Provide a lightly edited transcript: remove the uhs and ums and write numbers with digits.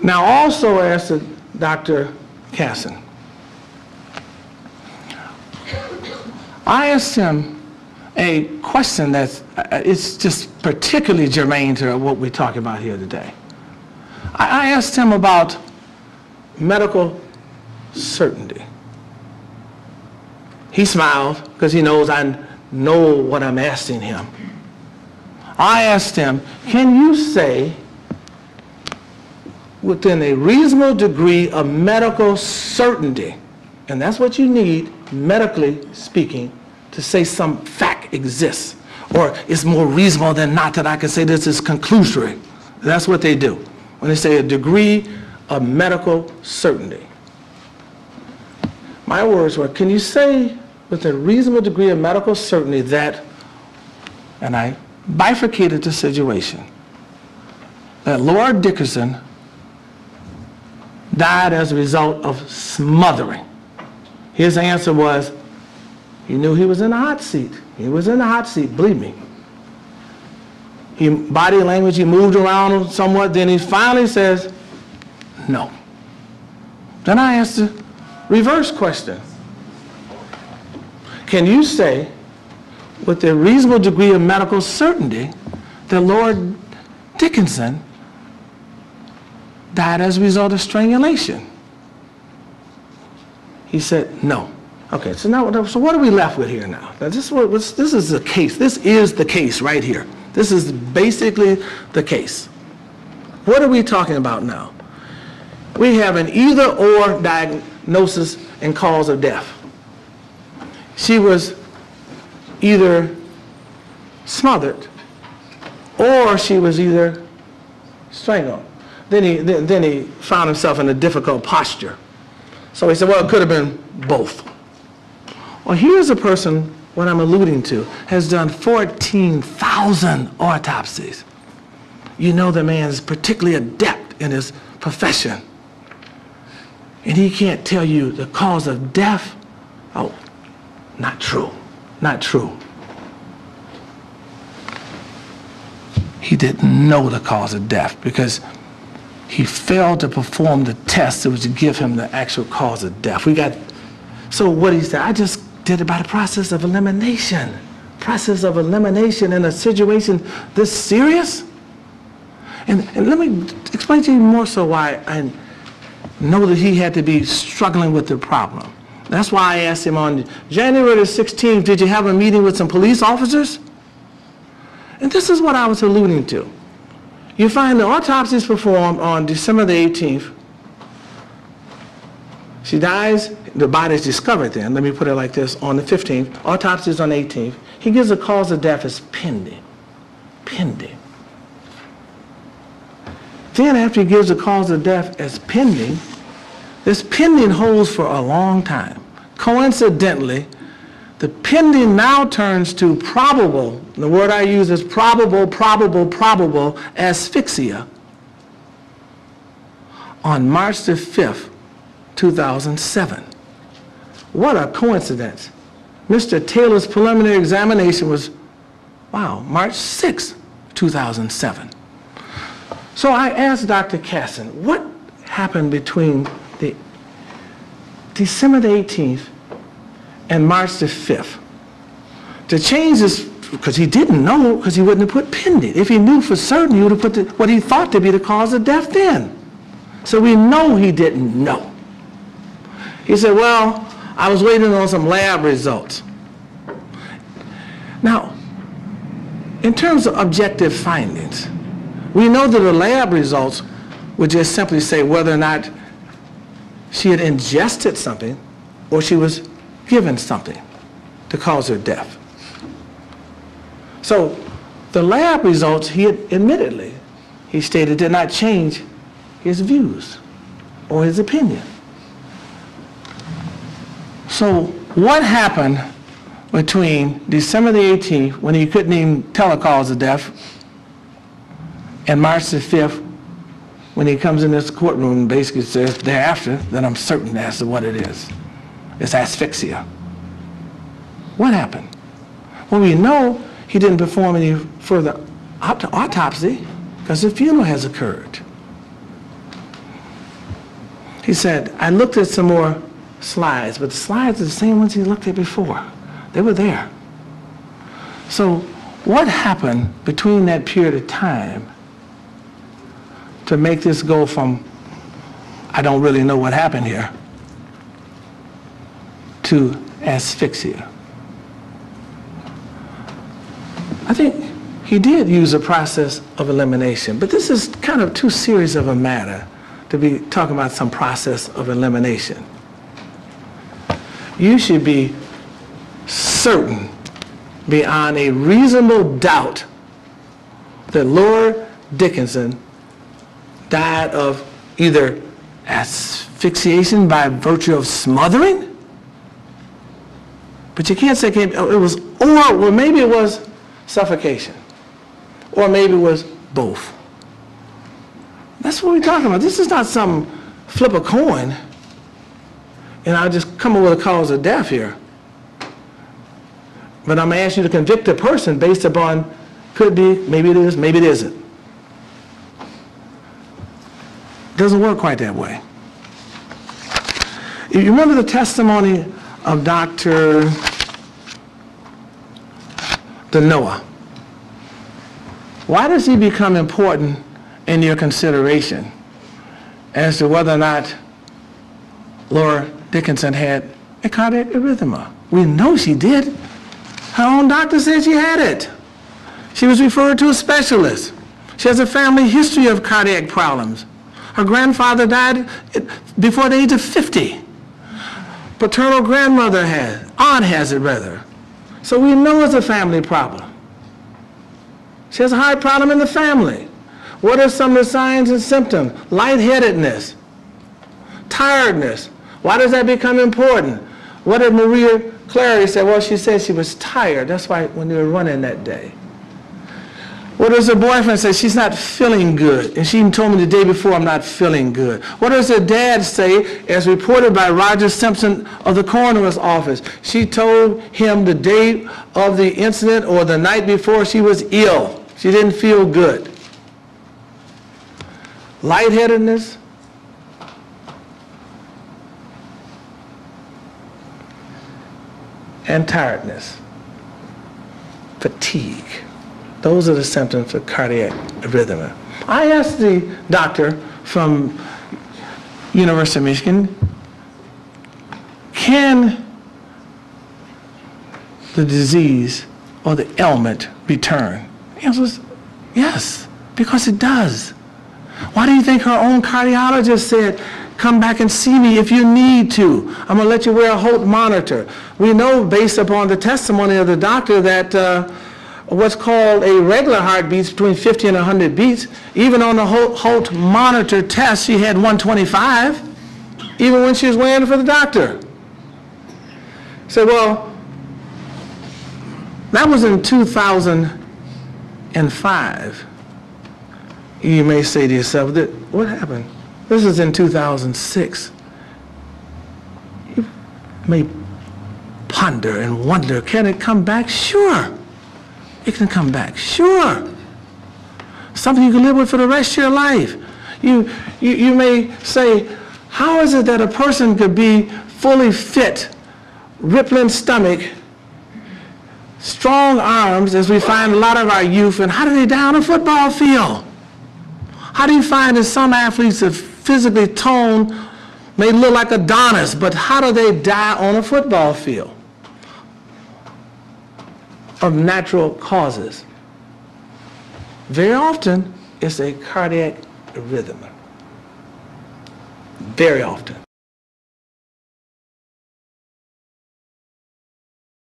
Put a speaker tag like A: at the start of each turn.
A: Now also asked Dr. Casson, I asked him a question that's it's just particularly germane to what we're talking about here today. I asked him about medical certainty. He smiled because he knows I know what I'm asking him. I asked him, can you say within a reasonable degree of medical certainty, and that's what you need, medically speaking, to say some fact exists, or it's more reasonable than not that I can say this is conclusory. That's what they do when they say a degree of medical certainty. My words were, can you say with a reasonable degree of medical certainty that, and I bifurcated the situation, that Lord Dickerson died as a result of smothering. His answer was, he knew he was in the hot seat. He was in the hot seat, believe me. Body language, he moved around somewhat, then he finally says, no. Then I asked the reverse question. Can you say, with a reasonable degree of medical certainty, that Lord Dickinson died as a result of strangulation? He said, no. Okay, so now, so what are we left with here now? Now this is the case. This is the case right here. This is basically the case. What are we talking about now? We have an either-or diagnosis and cause of death. She was either smothered or she was either strangled. Then he found himself in a difficult posture. So he said, well, it could have been both. Well, here's a person, what I'm alluding to, has done 14,000 autopsies. You know the man is particularly adept in his profession. And he can't tell you the cause of death? Oh, not true, not true. He didn't know the cause of death because he failed to perform the test that was to give him the actual cause of death. So what he said, I just did it by the process of elimination. Process of elimination in a situation this serious? And let me explain to you more so why I know that he had to be struggling with the problem. That's why I asked him on January the 16th, did you have a meeting with some police officers? And this is what I was alluding to. You find the autopsies performed on December the 18th. She dies, the body is discovered then, let me put it like this, on the 15th, autopsy is on the 18th. He gives a cause of death as pending, pending. Then after he gives a cause of death as pending, this pending holds for a long time. Coincidentally, the pending now turns to probable, the word I use is probable asphyxia on March the 5th, 2007. What a coincidence. Mr. Taylor's preliminary examination was, wow, March 6th, 2007. So I asked Dr. Casson, what happened between the December the 18th and March the 5th to change this, because he didn't know, because he wouldn't have put pending. If he knew for certain, he would have put what he thought to be the cause of death then. So we know he didn't know. He said, well, I was waiting on some lab results. Now, in terms of objective findings, we know that the lab results would just simply say whether or not she had ingested something or she was given something to cause her death. So the lab results, he stated, did not change his views or his opinion. So what happened between December the 18th, when he couldn't even tell a cause of death, and March the 5th, when he comes in this courtroom and basically says thereafter that I'm certain as to what it is. It's asphyxia. What happened? Well, we know he didn't perform any further autopsy because the funeral has occurred. He said, I looked at some more slides, but the slides are the same ones he looked at before. They were there. So what happened between that period of time to make this go from, I don't really know what happened here, to asphyxia? I think he did use a process of elimination, but this is kind of too serious of a matter to be talking about some process of elimination. You should be certain, beyond a reasonable doubt, that Laura Dickinson died of either asphyxiation by virtue of smothering, but you can't say it was, or maybe it was suffocation, or maybe it was both. That's what we're talking about. This is not some flip a coin and I'll just come up with a cause of death here. But I'm going to ask you to convict a person based upon, could be, maybe it is, maybe it isn't. It doesn't work quite that way. You remember the testimony of Dr. Noah? Why does he become important in your consideration as to whether or not Laura Dickinson had a cardiac arrhythmia? We know she did. Her own doctor said she had it. She was referred to a specialist. She has a family history of cardiac problems. Her grandfather died before the age of 50. Paternal grandmother has, aunt has it rather. So we know it's a family problem. She has a heart problem in the family. What are some of the signs and symptoms? Lightheadedness, tiredness. Why does that become important? What did Maria Clary say? Well, she said she was tired. That's why when they were running that day. What does her boyfriend say? She's not feeling good. And she even told me the day before, I'm not feeling good. What does her dad say, as reported by Roger Simpson of the coroner's office? She told him the day of the incident or the night before she was ill. She didn't feel good. Lightheadedness, and tiredness, fatigue. Those are the symptoms of cardiac arrhythmia. I asked the doctor from University of Michigan, can the disease or the ailment return? The answer was yes, because it does. Why do you think her own cardiologist said, come back and see me if you need to. I'm going to let you wear a Holt monitor. We know based upon the testimony of the doctor that what's called a regular heartbeat between 50 and 100 beats. Even on the Holt monitor test, she had 125, even when she was waiting for the doctor. So, well, that was in 2005. You may say to yourself, what happened? This is in 2006. You may ponder and wonder, can it come back? Sure. It can come back. Sure. Something you can live with for the rest of your life. You may say, how is it that a person could be fully fit, rippling stomach, strong arms, as we find a lot of our youth, and how do they die on a football field? How do you find that some athletes are physically toned, may look like Adonis, but how do they die on a football field? Of natural causes. Very often, it's a cardiac arrhythmia. Very often.